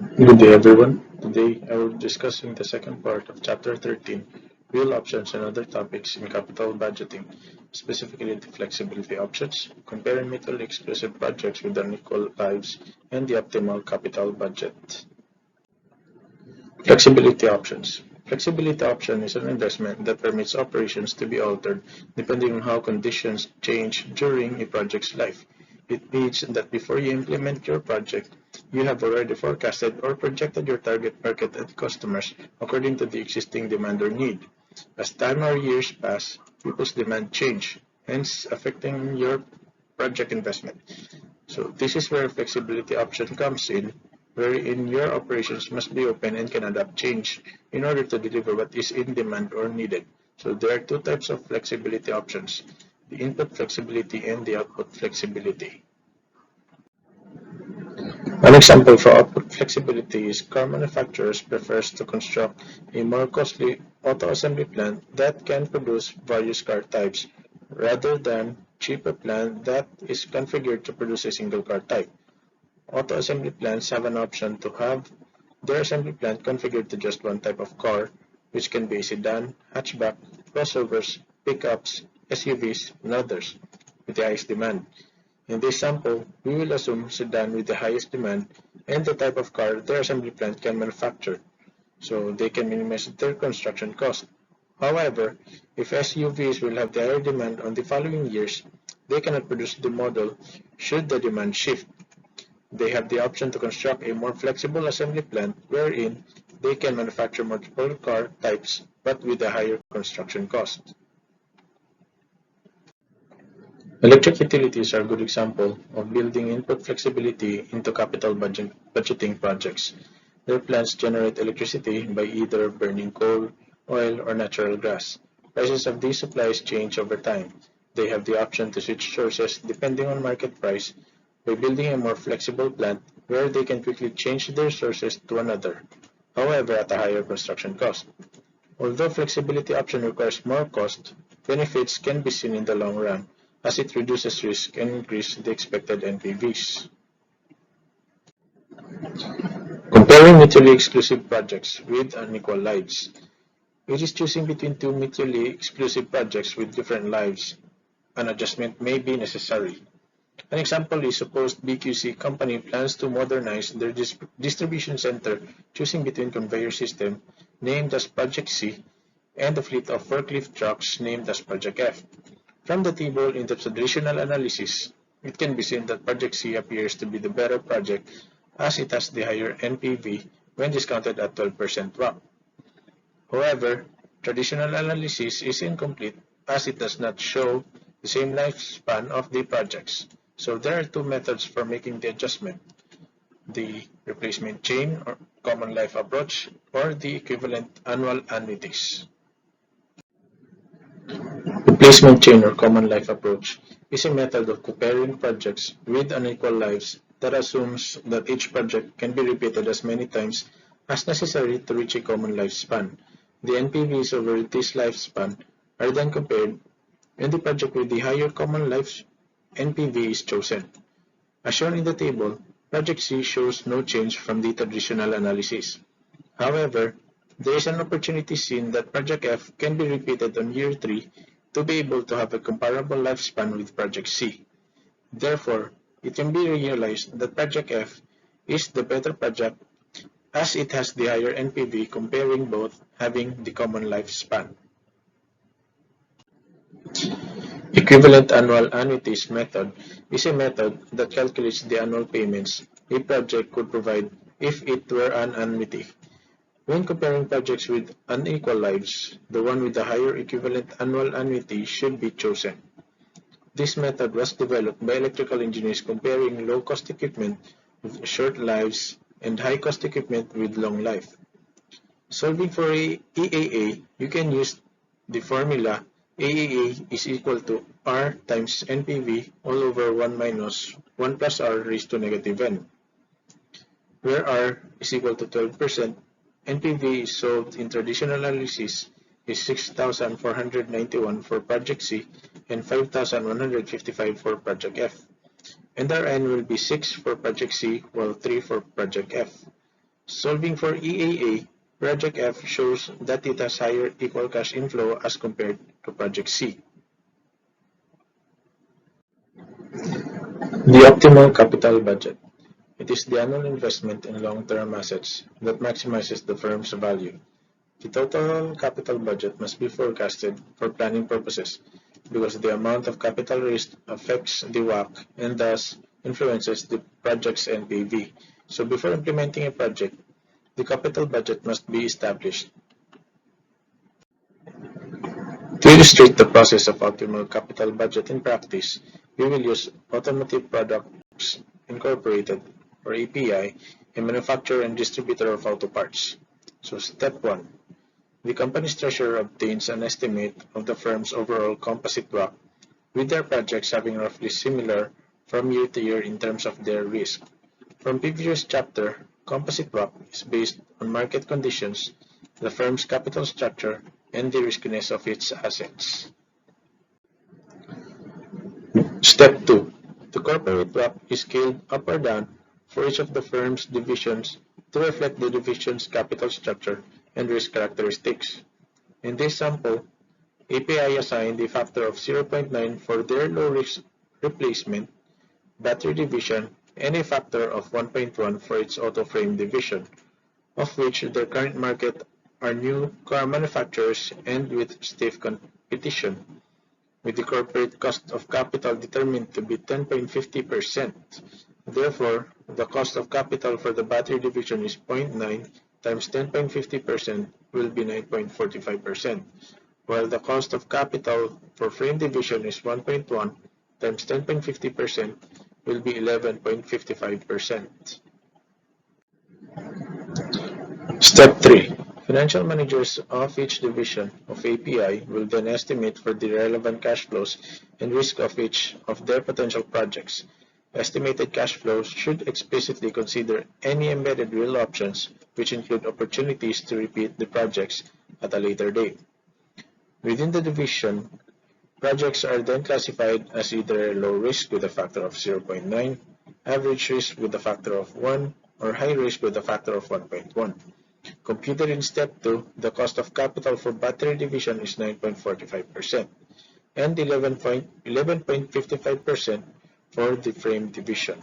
Good day, everyone. Today, I will be discussing the second part of Chapter 13, Real Options and Other Topics in Capital Budgeting, specifically the flexibility options, comparing mutually exclusive projects with unequal lives, and the optimal capital budget. Flexibility options. Flexibility option is an investment that permits operations to be altered depending on how conditions change during a project's life. It means that before you implement your project, you have already forecasted or projected your target market and customers according to the existing demand or need. As time or years pass, people's demand change, hence affecting your project investment. So this is where flexibility option comes in, wherein your operations must be open and can adapt change in order to deliver what is in demand or needed. So there are two types of flexibility options, the input flexibility and the output flexibility. An example for output flexibility is car manufacturers prefers to construct a more costly auto assembly plant that can produce various car types rather than cheaper plant that is configured to produce a single car type. Auto assembly plants have an option to have their assembly plant configured to just one type of car, which can be a sedan, hatchback, crossovers, pickups, SUVs, and others with the highest demand. In this sample, we will assume sedan with the highest demand and the type of car their assembly plant can manufacture, so they can minimize their construction cost. However, if SUVs will have the higher demand on the following years, they cannot produce the model should the demand shift. They have the option to construct a more flexible assembly plant wherein they can manufacture multiple car types but with a higher construction cost. Electric utilities are a good example of building input flexibility into capital budgeting projects. Their plants generate electricity by either burning coal, oil, or natural gas. Prices of these supplies change over time. They have the option to switch sources depending on market price by building a more flexible plant where they can quickly change their sources to another, however at a higher construction cost. Although flexibility option requires more cost, benefits can be seen in the long run as it reduces risk and increases the expected NPVs. Comparing mutually exclusive projects with unequal lives. It is choosing between two mutually exclusive projects with different lives. An adjustment may be necessary. An example is suppose BQC company plans to modernize their distribution center choosing between conveyor system named as Project C and a fleet of forklift trucks named as Project F. From the table in the traditional analysis, it can be seen that Project C appears to be the better project as it has the higher NPV when discounted at 12% WACC. However, traditional analysis is incomplete as it does not show the same lifespan of the projects. So there are two methods for making the adjustment, the replacement chain or common life approach or the equivalent annual annuities. Replacement chain or common life approach is a method of comparing projects with unequal lives that assumes that each project can be repeated as many times as necessary to reach a common lifespan. The NPVs over this lifespan are then compared and the project with the higher common life NPV is chosen. As shown in the table, Project C shows no change from the traditional analysis. However, there is an opportunity seen that Project F can be repeated on year 3 to be able to have a comparable lifespan with Project C. Therefore, it can be realized that Project F is the better project as it has the higher NPV comparing both having the common lifespan. Equivalent annual annuities method is a method that calculates the annual payments a project could provide if it were an annuity. When comparing projects with unequal lives, the one with the higher equivalent annual annuity should be chosen. This method was developed by electrical engineers comparing low-cost equipment with short lives and high-cost equipment with long life. Solving for EAA, you can use the formula AAA is equal to R times NPV all over 1 minus 1 plus R raised to negative n, where R is equal to 12%. NPV is solved in traditional analysis is 6,491 for Project C and 5,155 for Project F. And our N will be 6 for Project C while 3 for Project F. Solving for EAA, Project F shows that it has higher equal cash inflow as compared to Project C. The optimal capital budget. It is the annual investment in long-term assets that maximizes the firm's value. The total capital budget must be forecasted for planning purposes because the amount of capital raised affects the WACC and thus influences the project's NPV. So before implementing a project, the capital budget must be established. To illustrate the process of optimal capital budget in practice, we will use Automotive Products Incorporated, or API, a manufacturer and distributor of auto parts. So step 1. The company's treasurer obtains an estimate of the firm's overall composite WACC, with their projects having roughly similar from year to year in terms of their risk. From previous chapter, composite WACC is based on market conditions, the firm's capital structure, and the riskiness of its assets. Step 2. The corporate WACC is scaled up or down for each of the firm's divisions to reflect the division's capital structure and risk characteristics. In this sample, API assigned a factor of 0.9 for their low-risk replacement battery division and a factor of 1.1 for its auto frame division, of which their current market are new car manufacturers and with stiff competition, with the corporate cost of capital determined to be 10.50%. Therefore, the cost of capital for the battery division is 0.9 times 10.50% will be 9.45%, while the cost of capital for frame division is 1.1 times 10.50% will be 11.55%. Step 3. Financial managers of each division of API will then estimate for the relevant cash flows and risk of each of their potential projects. Estimated cash flows should explicitly consider any embedded real options, which include opportunities to repeat the projects at a later date. Within the division, projects are then classified as either low risk with a factor of 0.9, average risk with a factor of 1, or high risk with a factor of 1.1. Computed in step 2, the cost of capital for battery division is 9.45% and 11.55% for the frame division.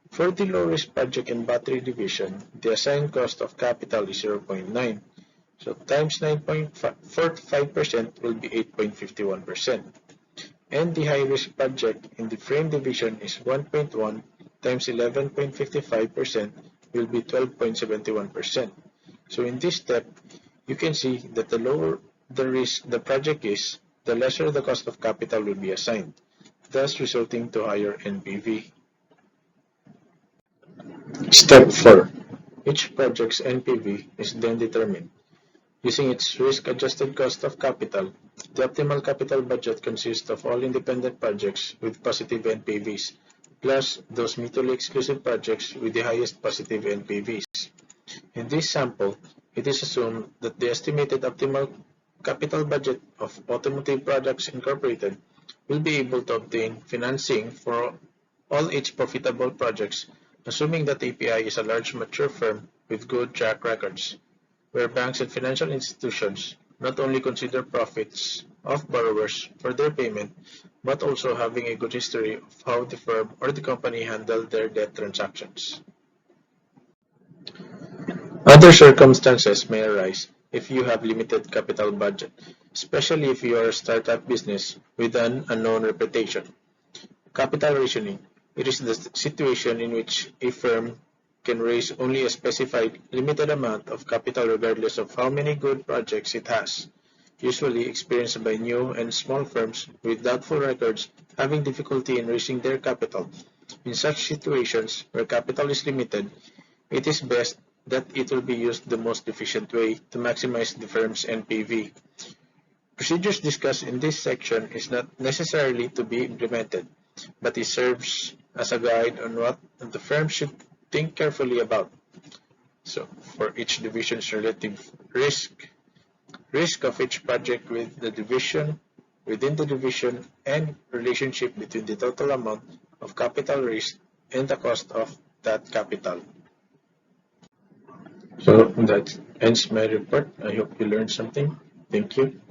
For the low-risk project and battery division, the assigned cost of capital is 0.9, so times 9.45% will be 8.51%. And the high-risk project in the frame division is 1.1 times 11.55% will be 12.71%. So in this step, you can see that the lower the risk the project is, the lesser the cost of capital will be assigned, thus resulting to higher NPV. Step 4. Each project's NPV is then determined. Using its risk-adjusted cost of capital, the optimal capital budget consists of all independent projects with positive NPVs, plus those mutually exclusive projects with the highest positive NPVs. In this sample, it is assumed that the estimated optimal capital budget of Automotive Products Incorporated will be able to obtain financing for all its profitable projects, assuming that API is a large mature firm with good track records, where banks and financial institutions not only consider profits of borrowers for their payment, but also having a good history of how the firm or the company handled their debt transactions. Other circumstances may arise if you have limited capital budget, especially if you are a startup business with an unknown reputation. Capital rationing. It is the situation in which a firm can raise only a specified limited amount of capital regardless of how many good projects it has, usually experienced by new and small firms with doubtful records having difficulty in raising their capital. In such situations where capital is limited, it is best that it will be used the most efficient way to maximize the firm's NPV. Procedures discussed in this section is not necessarily to be implemented, but it serves as a guide on what the firm should think carefully about. So, for each division's relative risk of each project with the division, within the division, and relationship between the total amount of capital raised and the cost of that capital. So that ends my report. I hope you learned something. Thank you.